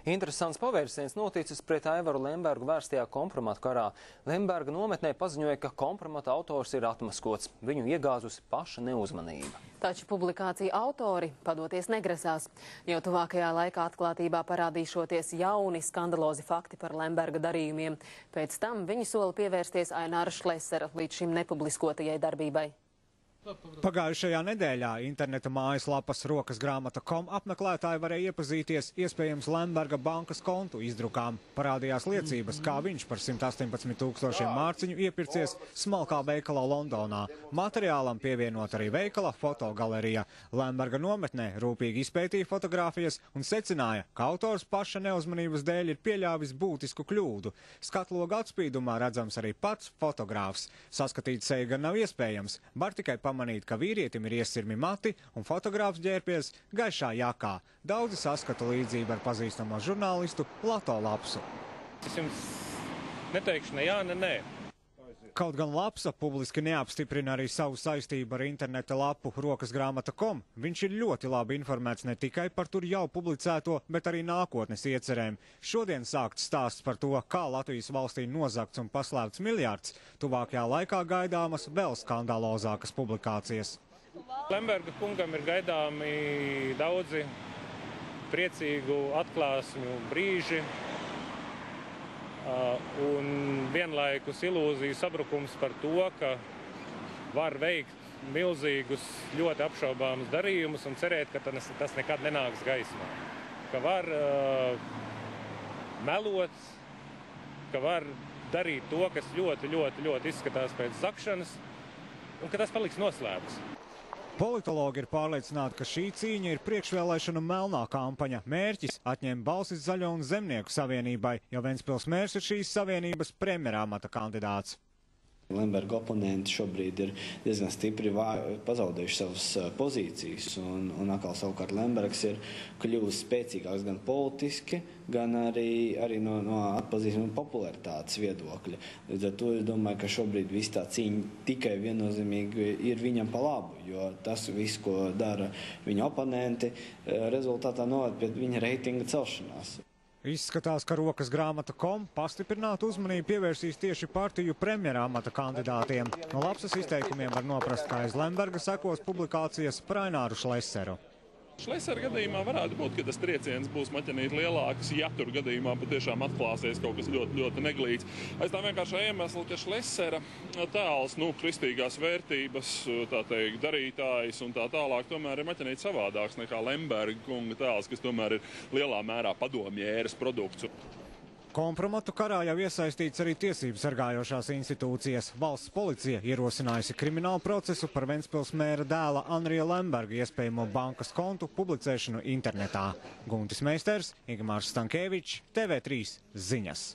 Interesants pavērsiens noticis pret Aivaru Lembergu vērstajā kompromatu karā. Lemberga nometnē paziņoja, ka kompromata autors ir atmaskots. Viņu iegāzusi paša neuzmanība. Taču publikācija autori padoties negrasās, jo tuvākajā laikā atklātībā parādīšoties jauni skandalozi fakti par Lemberga darījumiem. Pēc tam viņi sola pievērsties Aināra Šlesera līdz šim nepubliskotajai darbībai. Pagājušajā nedēļā interneta mājaslapas rokasgrāmata.com apmeklētāji varēja iepazīties iespējams Lemberga bankas kontu izdrukām. Parādījās liecības, kā viņš par 118 000 mārciņu iepircies smalkā veikalā Londonā. Materiālam pievienot arī veikala fotogalerija. Lemberga nometnē rūpīgi izpētīja fotogrāfijas un secināja, ka autors paša neuzmanības dēļ ir pieļāvis būtisku kļūdu. Skatloga atspīdumā redzams arī pats fotogrāfs. Saskatīt seju gan nav iespējams, var tikai pamanīt, ka vīrietim ir iesirmi mati un fotogrāfs ģērbies gaišā jakā. Daudzi saskata līdzību ar pazīstamo žurnālistu Lato Lapsu. Es jums neteikšu ne jā, ne nē. Kaut gan Lapsa publiski neapstiprina arī savu saistību ar interneta lapu rokasgrāmata.com, viņš ir ļoti labi informēts ne tikai par tur jau publicēto, bet arī nākotnes iecerēm. Šodien sākts stāsts par to, kā Latvijas valstī nozagts un paslēpts miljards. Tuvākajā laikā gaidāmas vēl skandalozākas publikācijas. Lemberga kungam ir gaidāmi daudzi priecīgu atklāsmju brīži. Un vienlaikus ilūziju sabrukums par to, ka var veikt milzīgus, ļoti apšaubāmus darījumus un cerēt, ka tas nekad nenāks gaismā. Ka var melot, ka var darīt to, kas ļoti izskatās pēc zakšanas, un ka tas paliks noslēpts. Politologi ir pārliecināti, ka šī cīņa ir priekšvēlēšanu melnā kampaņa. Mērķis atņemt balsis Zaļo un Zemnieku savienībai, jo Ventspils mērs ir šīs savienības premjerāmata kandidāts. Lemberga oponenti šobrīd ir diezgan stipri pazaudējuši savas pozīcijas, un atkal savukārt Lembergs ir kļuvis spēcīgāks gan politiski, gan arī no atpazīstama popularitātes viedokļa. Līdz ar to es domāju, ka šobrīd viss tā cīņa tikai viennozīmīgi ir viņam pa labu, jo tas viss, ko dara viņa oponenti, rezultātā noved pie viņa reitinga celšanās. Izskatās, ka rokasgrāmata.com pastiprinātu uzmanību pievērsīs tieši partiju premjerāmata kandidātiem. No Lapsas izteikumiem var noprast, ka aiz Lemberga sekos publikācijas par Aināru Šleseru. Šlesera gadījumā varētu būt, ka tas trieciens būs maķenīt lielāks, ja tur gadījumā patiešām atklāsies kaut kas ļoti neglīts. Aiz tā vienkāršā iemesla, ka Šlesera tēls, kristīgās vērtības, tā teikt, darītājs un tā tālāk, tomēr ir maķenīt savādāks nekā Lemberga kunga tēls, kas tomēr ir lielā mērā padomjēras produkts. Kompromatu karā jau iesaistīts arī tiesību sargājošās institūcijas. Valsts policija ierosinājusi kriminālu procesu par Ventspils mēra dēla Anrija Lemberga iespējamo bankas kontu publicēšanu internetā. Guntis Meisters, Igmārs Stankēvičs, TV3 ziņas.